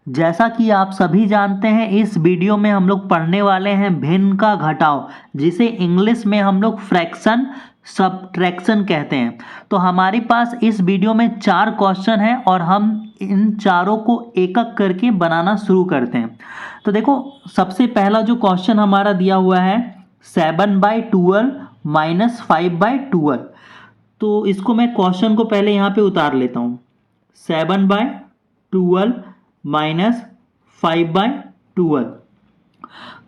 जैसा कि आप सभी जानते हैं, इस वीडियो में हम लोग पढ़ने वाले हैं भिन्न का घटाव, जिसे इंग्लिश में हम लोग फ्रैक्शन सब्ट्रैक्शन कहते हैं। तो हमारे पास इस वीडियो में 4 क्वेश्चन हैं और हम इन चारों को एक एक करके बनाना शुरू करते हैं। तो देखो, सबसे पहला जो क्वेश्चन हमारा दिया हुआ है 7/12 माइनस 5/12। तो इसको मैं क्वेश्चन को पहले यहाँ पे उतार लेता हूँ। 7/12 माइनस 5/12।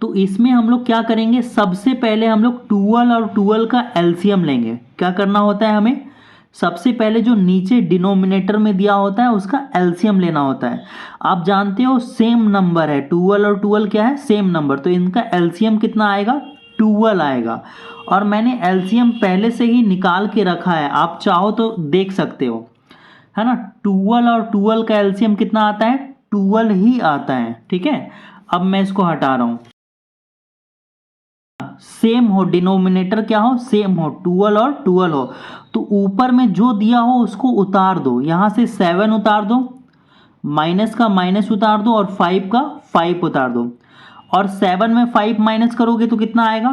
तो इसमें हम लोग क्या करेंगे, सबसे पहले हम लोग 12 और 12 का एलसीएम लेंगे। क्या करना होता है हमें, सबसे पहले जो नीचे डिनोमिनेटर में दिया होता है उसका एलसीएम लेना होता है। आप जानते हो सेम नंबर है, 12 और 12 क्या है, सेम नंबर, तो इनका एलसीएम कितना आएगा, 12 आएगा। और मैंने एलसीएम पहले से ही निकाल के रखा है, आप चाहो तो देख सकते हो, है ना। 12 और 12 का एलसीएम कितना आता है, 12 ही आता है। ठीक है, अब मैं इसको हटा रहा हूं। सेम हो, डिनोमिनेटर क्या हो, सेम हो, 12 और 12 हो, तो ऊपर में जो दिया हो उसको उतार दो। यहां से 7 उतार दो, माइनस का माइनस उतार दो और 5 का 5 उतार दो। और 7 में 5 माइनस करोगे तो कितना आएगा,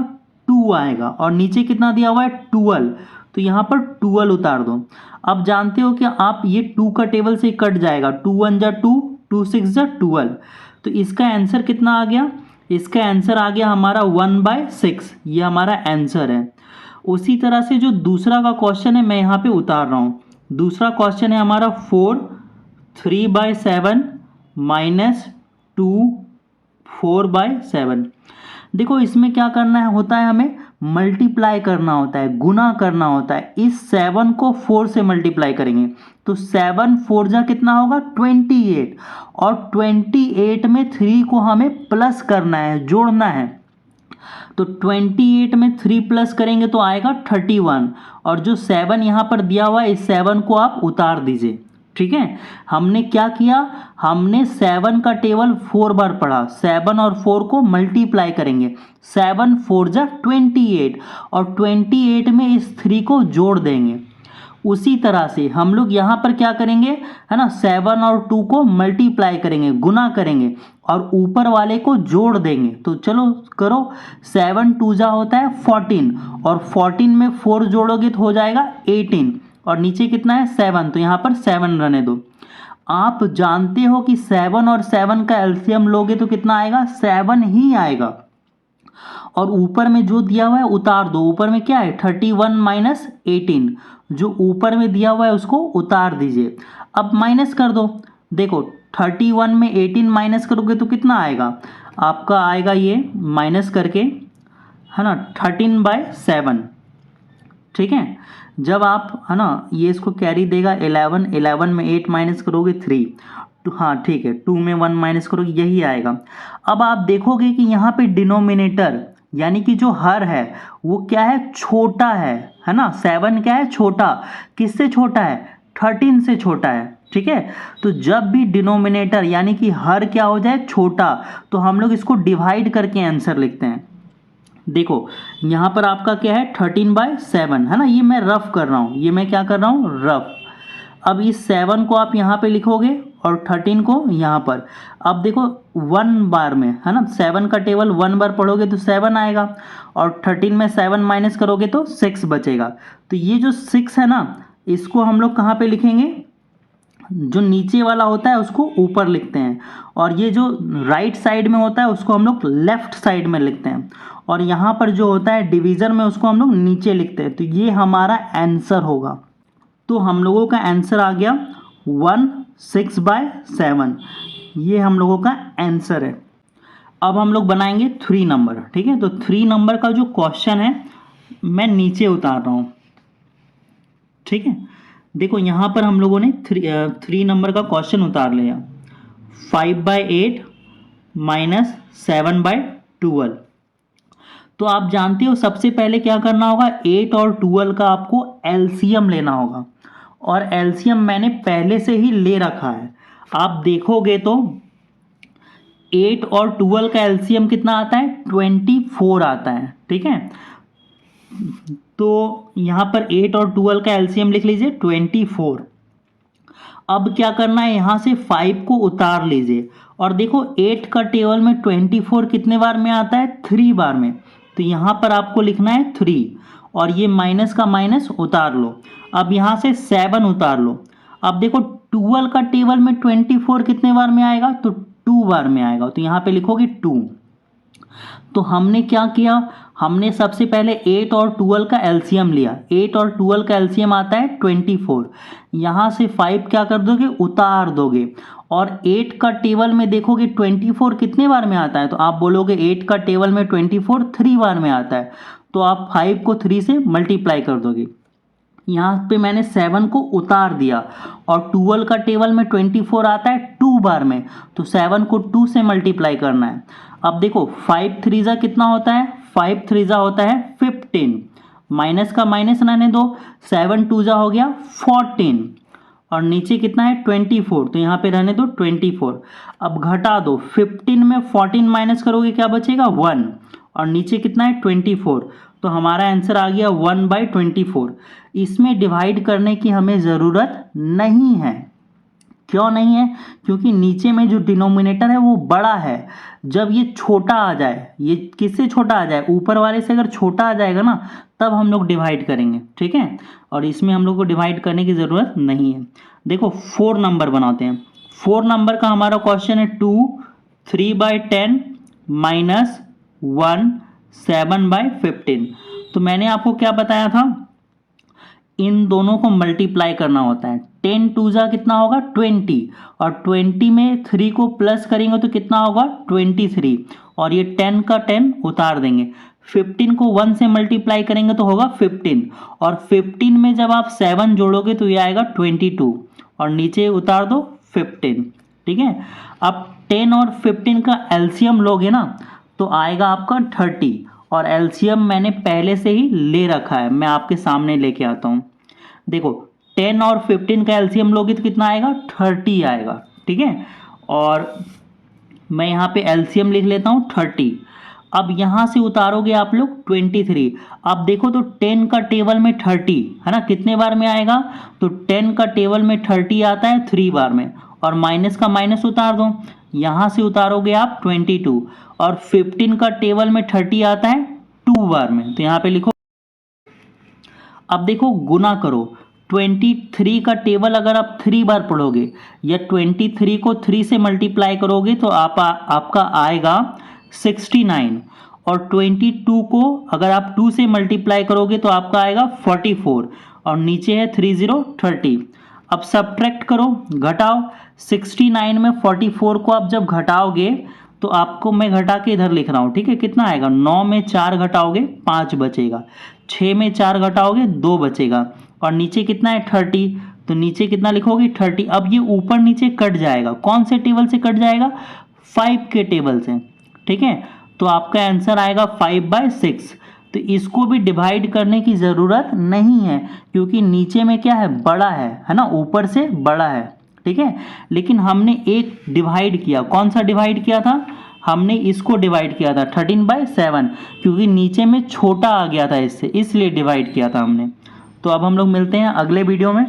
2 आएगा। और नीचे कितना दिया हुआ है, 12, तो यहाँ पर 12 उतार दो। अब जानते हो कि आप ये 2 का टेबल से कट जाएगा, 2 1 जा 2, 2 6 जा 12। तो इसका आंसर कितना आ गया, इसका आंसर आ गया हमारा 1/6। ये हमारा आंसर है। उसी तरह से जो दूसरा का क्वेश्चन है मैं यहाँ पे उतार रहा हूँ। दूसरा क्वेश्चन है हमारा 3/7 माइनस 2 4/7। देखो, इसमें क्या करना है होता है, हमें मल्टीप्लाई करना होता है, गुना करना होता है। इस 7 को 4 से मल्टीप्लाई करेंगे तो 7 4 जा कितना होगा, 28। और 28 में 3 को हमें प्लस करना है, जोड़ना है। तो 28 में 3 प्लस करेंगे तो आएगा 31। और जो 7 यहाँ पर दिया हुआ है, इस 7 को आप उतार दीजिए। ठीक है, हमने क्या किया, हमने 7 का टेबल 4 बार पढ़ा। 7 और 4 को मल्टीप्लाई करेंगे, 7 4 जा 28 और 28 में इस 3 को जोड़ देंगे। उसी तरह से हम लोग यहाँ पर क्या करेंगे, है ना, 7 और 2 को मल्टीप्लाई करेंगे, गुना करेंगे और ऊपर वाले को जोड़ देंगे। तो चलो करो, 7 2 जा होता है 14 और 14 में 4 जोड़ोगे तो हो जाएगा 18 और नीचे कितना है 7, तो यहाँ पर 7 रहने दो। आप जानते हो कि 7 और 7 का एलसीएम लोगे तो कितना आएगा, 7 ही आएगा। और ऊपर में जो दिया हुआ है उतार दो। ऊपर में क्या है, 31 माइनस 18, जो ऊपर में दिया हुआ है उसको उतार दीजिए। अब माइनस कर दो। देखो, 31 में 18 माइनस करोगे तो कितना आएगा, आपका आएगा ये माइनस करके, है ना, 13/7। ठीक है, जब आप, है ना, ये इसको कैरी देगा 11, 11 में 8 माइनस करोगे 3, तो हाँ ठीक है, 2 में 1 माइनस करोगे, यही आएगा। अब आप देखोगे कि यहाँ पे डिनोमिनेटर यानी कि जो हर है वो क्या है, छोटा है ना। 7 क्या है, छोटा, किससे छोटा है, 13 से छोटा है। ठीक है, तो जब भी डिनोमिनेटर यानी कि हर क्या हो जाए, छोटा, तो हम लोग इसको डिवाइड करके आंसर लिखते हैं। देखो, यहाँ पर आपका क्या है, 13/7, है ना। ये मैं रफ कर रहा हूँ, ये मैं क्या कर रहा हूँ, रफ। अब इस 7 को आप यहाँ पे लिखोगे और 13 को यहाँ पर। अब देखो 1 बार में, है ना, 7 का टेबल 1 बार पढ़ोगे तो 7 आएगा और 13 में 7 माइनस करोगे तो 6 बचेगा। तो ये जो 6 है ना, इसको हम लोग कहाँ पे लिखेंगे, जो नीचे वाला होता है उसको ऊपर लिखते हैं और ये जो राइट साइड में होता है उसको हम लोग लेफ्ट साइड में लिखते हैं। और यहाँ पर जो होता है डिवीज़न में, उसको हम लोग नीचे लिखते हैं। तो ये हमारा आंसर होगा। तो हम लोगों का आंसर आ गया 16/7। ये हम लोगों का आंसर है। अब हम लोग बनाएंगे 3 नंबर। ठीक है, तो 3 नंबर का जो क्वेश्चन है मैं नीचे उतार रहा हूँ। ठीक है, देखो यहाँ पर हम लोगों ने 3 नंबर का क्वेश्चन उतार लिया। 5/8 माइनस 7/12। तो आप जानते हो सबसे पहले क्या करना होगा, 8 और 12 का आपको एलसीएम लेना होगा और एलसीएम मैंने पहले से ही ले रखा है। आप देखोगे तो 8 और 12 का एलसीएम कितना आता है, 24 आता है। ठीक है, तो यहाँ पर 8 और 12 का एलसीएम लिख लीजिए 24। अब क्या करना है, यहाँ से 5 को उतार लीजिए और देखो 8 का टेबल में 24 कितने बार में आता है, 3 बार में। तो यहाँ पर आपको लिखना है 3 और ये माइनस का माइनस उतार लो। अब यहाँ से 7 उतार लो। अब देखो 12 का टेबल में 24 कितने बार में आएगा, तो 2 बार में आएगा। तो यहाँ पे लिखोगे 2। तो हमने क्या किया, हमने सबसे पहले 8 और 12 का एलसीएम लिया। 8 और 12 का एलसीएम आता है 24। यहाँ से 5 क्या कर दोगे, उतार दोगे और 8 का टेबल में देखोगे 24 कितने बार में आता है, तो आप बोलोगे 8 का टेबल में 24 3 बार में आता है। तो आप 5 को 3 से मल्टीप्लाई कर दोगे। यहाँ पे मैंने 7 को उतार दिया और 12 का टेबल में 24 आता है 2 बार में, तो 7 को 2 से मल्टीप्लाई करना है। अब देखो 5 3 कितना होता है, 5 3 होता है 15, माइनस का माइनस रहने दो, 7 2 हो गया 14 और नीचे कितना है 24, तो यहाँ पे रहने दो 24। अब घटा दो, 15 में 14 माइनस करोगे क्या बचेगा 1 और नीचे कितना है 24, तो हमारा आंसर आ गया 1/24। इसमें डिवाइड करने की हमें ज़रूरत नहीं है। क्यों नहीं है, क्योंकि नीचे में जो डिनोमिनेटर है वो बड़ा है। जब ये छोटा आ जाए, ये किससे छोटा आ जाए, ऊपर वाले से अगर छोटा आ जाएगा ना, तब हम लोग डिवाइड करेंगे, ठीक है। और इसमें हम लोग को डिवाइड करने की ज़रूरत नहीं है। देखो 4 नंबर बनाते हैं। 4 नंबर का हमारा क्वेश्चन है 2 3/10 माइनस 1 7/15। तो मैंने आपको क्या बताया था, इन दोनों को मल्टीप्लाई करना होता है। 10 2 कितना होगा 20 और 20 में 3 को प्लस करेंगे तो कितना होगा 23 और ये 10 का 10 उतार देंगे। 15 को 1 से मल्टीप्लाई करेंगे तो होगा 15 और 15 में जब आप 7 जोड़ोगे तो ये आएगा 22 और नीचे उतार दो 15, ठीक है। अब 10 और 15 का एलसीएम लोगे ना तो आएगा आपका 30 और एलसीएम मैंने पहले से ही ले रखा है, मैं आपके सामने लेके आता हूँ। देखो 10 और 15 का एलसीएम लोगे तो कितना आएगा 30 आएगा, ठीक है। और मैं यहाँ पे एलसीएम लिख लेता हूँ 30। अब यहाँ से उतारोगे आप लोग 23। अब देखो तो 10 का टेबल में 30 है ना, कितने बार में आएगा, तो 10 का टेबल में 30 आता है 3 बार में और माइनस का माइनस उतार दो। यहाँ से उतारोगे आप 22 और 15 का टेबल में 30 आता है 2 बार में, तो यहाँ पे लिखो। अब देखो गुना करो, 23 का टेबल अगर आप 3 बार पढ़ोगे या 23 को 3 से मल्टीप्लाई करोगे तो आपका आएगा 69 और 22 को अगर आप 2 से मल्टीप्लाई करोगे तो आपका आएगा 44 और नीचे है 30। अब सब्ट्रैक्ट करो, घटाओ। 69 में 44 को आप जब घटाओगे तो आपको मैं घटा के इधर लिख रहा हूँ, ठीक है। कितना आएगा, 9 में 4 घटाओगे 5 बचेगा, 6 में 4 घटाओगे 2 बचेगा और नीचे कितना है 30, तो नीचे कितना लिखोगे 30। अब ये ऊपर नीचे कट जाएगा, कौन से टेबल से कट जाएगा, 5 के टेबल से, ठीक है। तो आपका आंसर आएगा 5/6। तो इसको भी डिवाइड करने की ज़रूरत नहीं है क्योंकि नीचे में क्या है, बड़ा है ना, ऊपर से बड़ा है, ठीक है। लेकिन हमने एक डिवाइड किया, कौन सा डिवाइड किया था, हमने इसको डिवाइड किया था 13/7 क्योंकि नीचे में छोटा आ गया था इससे, इसलिए डिवाइड किया था हमने। तो अब हम लोग मिलते हैं अगले वीडियो में।